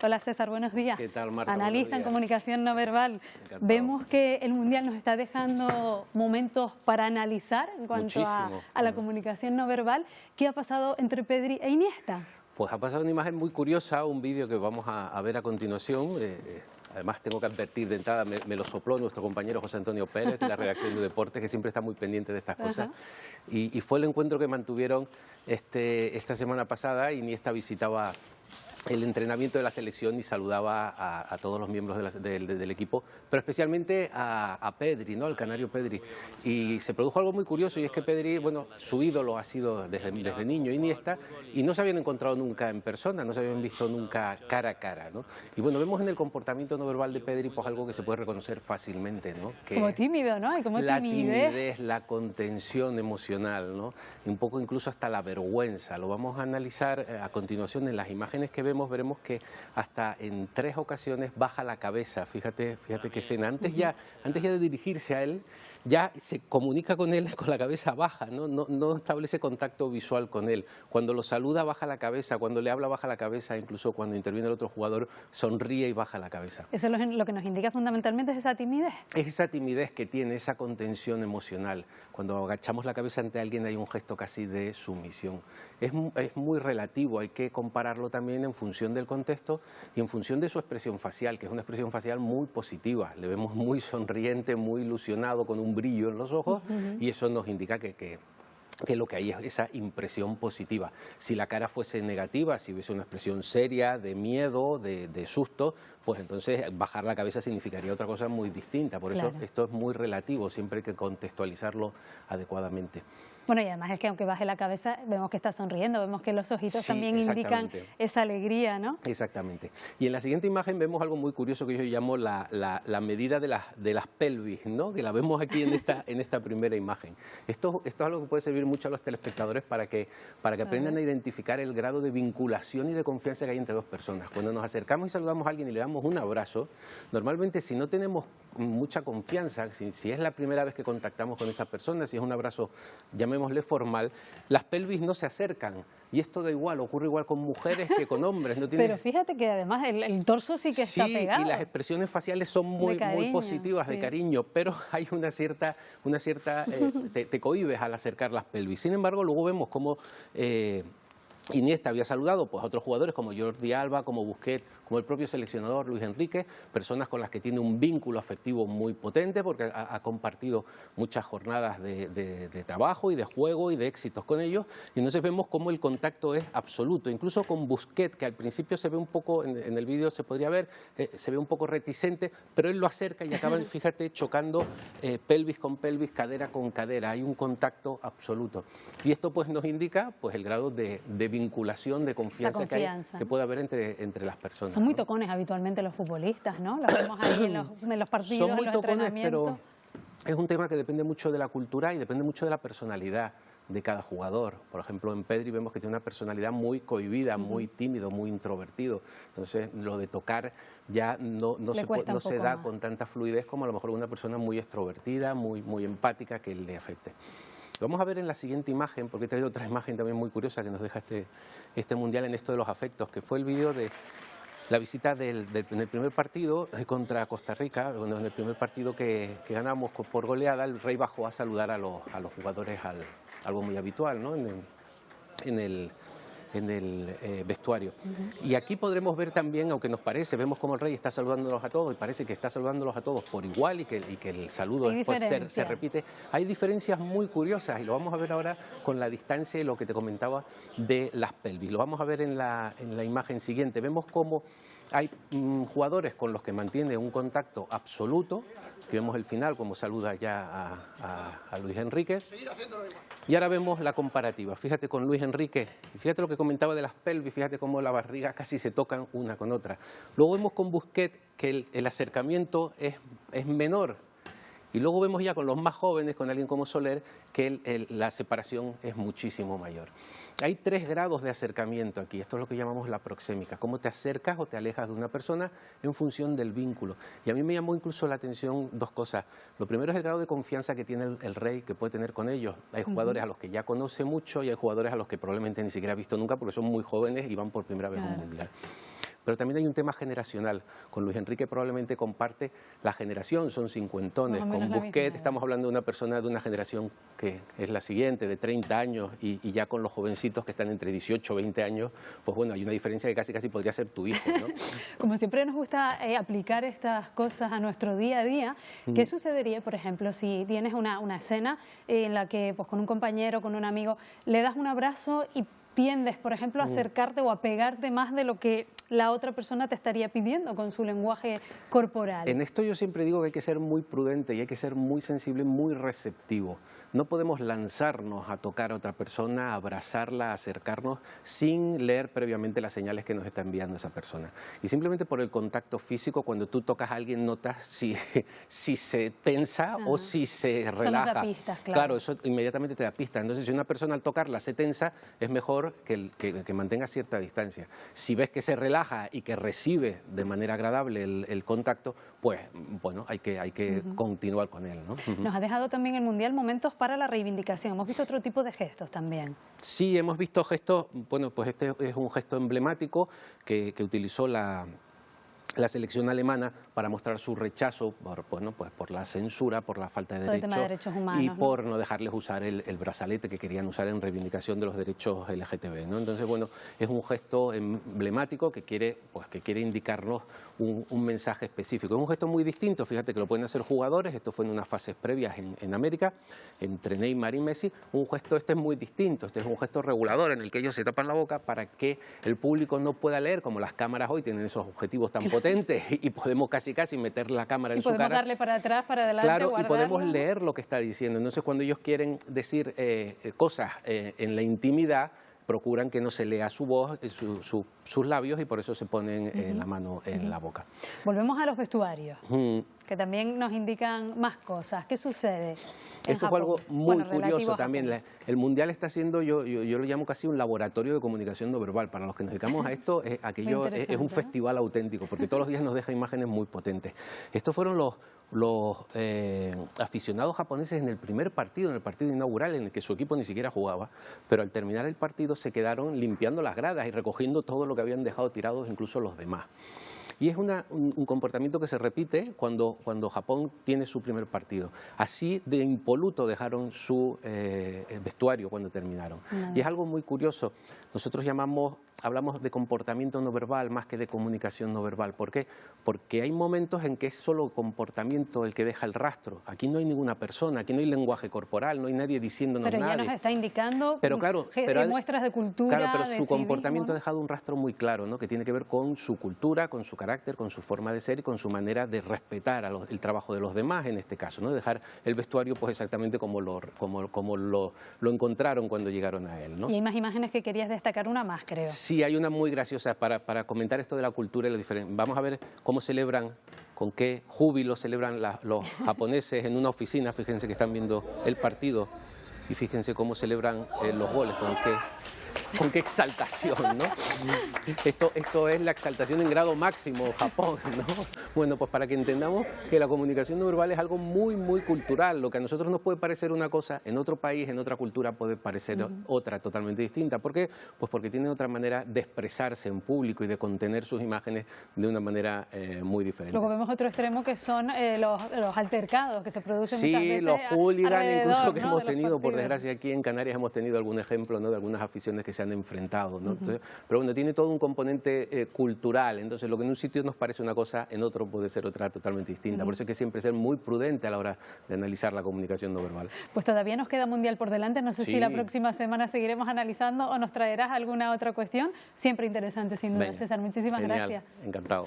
Hola César, buenos días. ¿Qué tal, Marta? Analista en comunicación no verbal. Encantado. Vemos que el Mundial nos está dejando momentos para analizar en cuanto a la comunicación no verbal. ¿Qué ha pasado entre Pedri e Iniesta? Pues ha pasado una imagen muy curiosa, un vídeo que vamos a ver a continuación. Además tengo que advertir de entrada, me lo sopló nuestro compañero José Antonio Pérez de la redacción de Deportes, que siempre está muy pendiente de estas cosas. Y fue el encuentro que mantuvieron esta semana pasada. Iniesta visitaba el entrenamiento de la selección y saludaba a todos los miembros del equipo, pero especialmente a Pedri, ¿no? Al canario Pedri. Y se produjo algo muy curioso, y es que Pedri, bueno, su ídolo ha sido desde niño Iniesta, y no se habían encontrado nunca en persona, no se habían visto nunca cara a cara, ¿no? Y bueno, vemos en el comportamiento no verbal de Pedri pues algo que se puede reconocer fácilmente, ¿no? Que como tímido, ¿no? Y como la timidez, la contención emocional, ¿no? Y un poco incluso hasta la vergüenza. Lo vamos a analizar a continuación en las imágenes que veremos que hasta en 3 ocasiones baja la cabeza. Fíjate qué escena. Antes ya de dirigirse a él, ya se comunica con él con la cabeza baja, no establece contacto visual con él. Cuando lo saluda baja la cabeza, cuando le habla baja la cabeza, incluso cuando interviene el otro jugador sonríe y baja la cabeza. Eso es lo que nos indica fundamentalmente, es esa timidez. Es esa timidez que tiene, esa contención emocional. Cuando agachamos la cabeza ante alguien hay un gesto casi de sumisión. Es muy relativo, hay que compararlo también en función del contexto y en función de su expresión facial, que es una expresión facial muy positiva. Le vemos muy sonriente, muy ilusionado, con un brillo en los ojos, y eso nos indica que lo que hay es esa impresión positiva. Si la cara fuese negativa, si hubiese una expresión seria, de miedo, de susto, pues entonces bajar la cabeza significaría otra cosa muy distinta. Por eso esto es muy relativo, siempre hay que contextualizarlo adecuadamente. Bueno, y además es que aunque baje la cabeza, vemos que está sonriendo, vemos que los ojitos también indican esa alegría, ¿no? Exactamente. Y en la siguiente imagen vemos algo muy curioso que yo llamo la medida de las pelvis, ¿no? Que la vemos aquí en esta primera imagen. Esto es algo que puede servir mucho a los telespectadores para que aprendan a identificar el grado de vinculación y de confianza que hay entre dos personas. Cuando nos acercamos y saludamos a alguien y le damos un abrazo, normalmente si no tenemos mucha confianza, si es la primera vez que contactamos con esa persona, si es un abrazo, llamémosle formal, las pelvis no se acercan. Y esto da igual, ocurre igual con mujeres que con hombres. No tiene... Pero fíjate que además el torso sí que está pegado. Y las expresiones faciales son muy positivas, de cariño, pero hay una cierta te cohibes al acercar las pelvis. Sin embargo, luego vemos cómo Iniesta había saludado pues, a otros jugadores como Jordi Alba, como Busquets, como el propio seleccionador Luis Enrique, personas con las que tiene un vínculo afectivo muy potente porque ha compartido muchas jornadas de trabajo y de juego y de éxitos con ellos, y entonces vemos cómo el contacto es absoluto, incluso con Busquets, que al principio se ve un poco, en el vídeo se podría ver, se ve un poco reticente, pero él lo acerca y acaban, fíjate, chocando pelvis con pelvis, cadera con cadera, hay un contacto absoluto. Y esto pues nos indica pues el grado de vinculación, de confianza que puede haber entre las personas. Son muy tocones habitualmente los futbolistas, ¿no? Los vemos ahí en los partidos, en los entrenamientos. Pero es un tema que depende mucho de la cultura y depende mucho de la personalidad de cada jugador. Por ejemplo, en Pedri vemos que tiene una personalidad muy cohibida, muy tímido, muy introvertido. Entonces, lo de tocar ya no se da con tanta fluidez como a lo mejor una persona muy extrovertida, muy empática, que le afecte. Vamos a ver en la siguiente imagen, porque he traído otra imagen también muy curiosa que nos deja este Mundial en esto de los afectos, que fue el vídeo de la visita en el primer partido contra Costa Rica. Bueno, en el primer partido que ganamos por goleada, el Rey bajó a saludar a los jugadores, algo muy habitual, ¿no? en el vestuario. Y aquí podremos ver también, aunque nos parece, vemos como el Rey está saludándolos a todos y parece que está saludándolos a todos por igual y que el saludo después se repite. Hay diferencias muy curiosas y lo vamos a ver ahora con la distancia y lo que te comentaba de las pelvis. Lo vamos a ver en la imagen siguiente. Vemos cómo hay jugadores con los que mantiene un contacto absoluto, que vemos el final, como saluda ya a Luis Enrique. Y ahora vemos la comparativa. Fíjate con Luis Enrique, fíjate lo que comentaba de las pelvis, fíjate cómo la barriga casi se tocan una con otra. Luego vemos con Busquets que el acercamiento es menor. Y luego vemos ya con los más jóvenes, con alguien como Soler, que la separación es muchísimo mayor. Hay 3 grados de acercamiento aquí, esto es lo que llamamos la proxémica, cómo te acercas o te alejas de una persona en función del vínculo. Y a mí me llamó incluso la atención 2 cosas. Lo primero es el grado de confianza que tiene el Rey, que puede tener con ellos. Hay jugadores a los que ya conoce mucho y hay jugadores a los que probablemente ni siquiera ha visto nunca porque son muy jóvenes y van por primera vez a un mundial. pero también hay un tema generacional. Con Luis Enrique probablemente comparte la generación, son cincuentones. Con Busquets estamos hablando de una persona de una generación que es la siguiente, de 30 años, y ya con los jovencitos que están entre 18 y 20 años, pues bueno, hay una diferencia que casi podría ser tu hijo, ¿no? Como siempre nos gusta aplicar estas cosas a nuestro día a día, ¿qué sucedería, por ejemplo, si tienes una escena en la que pues, con un compañero, con un amigo, le das un abrazo y tiendes, por ejemplo, a acercarte o a pegarte más de lo que la otra persona te estaría pidiendo con su lenguaje corporal? En esto yo siempre digo que hay que ser muy prudente y hay que ser muy sensible, muy receptivo. No podemos lanzarnos a tocar a otra persona, a abrazarla, a acercarnos sin leer previamente las señales que nos está enviando esa persona. Y simplemente por el contacto físico, cuando tú tocas a alguien, notas si se tensa o si se relaja. Eso nos da pistas, claro, eso inmediatamente te da pistas. Entonces, si una persona al tocarla se tensa, es mejor que mantenga cierta distancia. Si ves que se relaja y que recibe de manera agradable el contacto, pues bueno, hay que continuar con él, ¿no? Nos ha dejado también el Mundial momentos para la reivindicación. Hemos visto otro tipo de gestos también. Sí, hemos visto gestos, bueno, pues este es un gesto emblemático que utilizó la selección alemana para mostrar su rechazo por la censura, por la falta de derechos humanos, y por no dejarles usar el brazalete que querían usar en reivindicación de los derechos LGTB, ¿no? Entonces, bueno, es un gesto emblemático que quiere indicarnos un mensaje específico. Es un gesto muy distinto, fíjate que lo pueden hacer jugadores, esto fue en unas fases previas en América, entre Neymar y Messi. Un gesto este es muy distinto, este es un gesto regulador en el que ellos se tapan la boca para que el público no pueda leer, como las cámaras hoy tienen esos objetivos tan potentes y podemos casi meter la cámara en su cara. Y podemos darle para atrás, para adelante, claro, guardarlo. Y podemos leer lo que está diciendo. Entonces, cuando ellos quieren decir cosas en la intimidad, procuran que no se lea su voz, sus labios, y por eso se ponen la mano en la boca. Volvemos a los vestuarios, que también nos indican más cosas. ¿Qué sucede? Esto fue algo muy curioso también. El Mundial está siendo, yo lo llamo casi un laboratorio de comunicación no verbal. Para los que nos dedicamos a esto, aquello es un festival auténtico, porque todos los días nos deja imágenes muy potentes. Estos fueron los aficionados japoneses en el primer partido, en el partido inaugural, en el que su equipo ni siquiera jugaba, pero al terminar el partido se quedaron limpiando las gradas y recogiendo todo lo que habían dejado tirados, incluso los demás. Y es un comportamiento que se repite cuando Japón tiene su primer partido. Así de impoluto dejaron su vestuario cuando terminaron. Y es algo muy curioso. Nosotros hablamos de comportamiento no verbal más que de comunicación no verbal. ¿Por qué? Porque hay momentos en que es solo comportamiento el que deja el rastro. Aquí no hay ninguna persona, aquí no hay lenguaje corporal, no hay nadie diciéndonos nada. Pero ya nos está indicando muestras de cultura, claro, pero su comportamiento ¿no? ha dejado un rastro muy claro, ¿no? Que tiene que ver con su cultura, con su carácter, con su forma de ser y con su manera de respetar el trabajo de los demás en este caso, ¿no? Dejar el vestuario pues exactamente como lo encontraron cuando llegaron a él, ¿no? Y hay más imágenes que querías destacar, una más, creo. Sí, hay una muy graciosa para comentar esto de la cultura y lo diferente. Vamos a ver cómo celebran, con qué júbilo celebran los japoneses en una oficina. Fíjense que están viendo el partido y fíjense cómo celebran los goles, con qué exaltación, ¿no? Esto es la exaltación en grado máximo, Japón, ¿no? Bueno, pues para que entendamos que la comunicación no verbal es algo muy, muy cultural. Lo que a nosotros nos puede parecer una cosa, en otro país, en otra cultura, puede parecer otra totalmente distinta. ¿Por qué? Pues porque tienen otra manera de expresarse en público y de contener sus imágenes de una manera muy diferente. Luego vemos otro extremo que son los altercados que se producen muchas veces. Sí, los hooligans incluso que hemos tenido, partidos. por desgracia aquí en Canarias hemos tenido algún ejemplo, ¿no? De algunas aficiones que se han enfrentado, ¿no? Entonces, pero bueno, tiene todo un componente cultural, entonces lo que en un sitio nos parece una cosa, en otro puede ser otra totalmente distinta. Por eso hay que siempre ser muy prudente a la hora de analizar la comunicación no verbal. Pues todavía nos queda Mundial por delante, no sé si la próxima semana seguiremos analizando o nos traerás alguna otra cuestión. Siempre interesante, sin duda. César, muchísimas gracias. Encantado.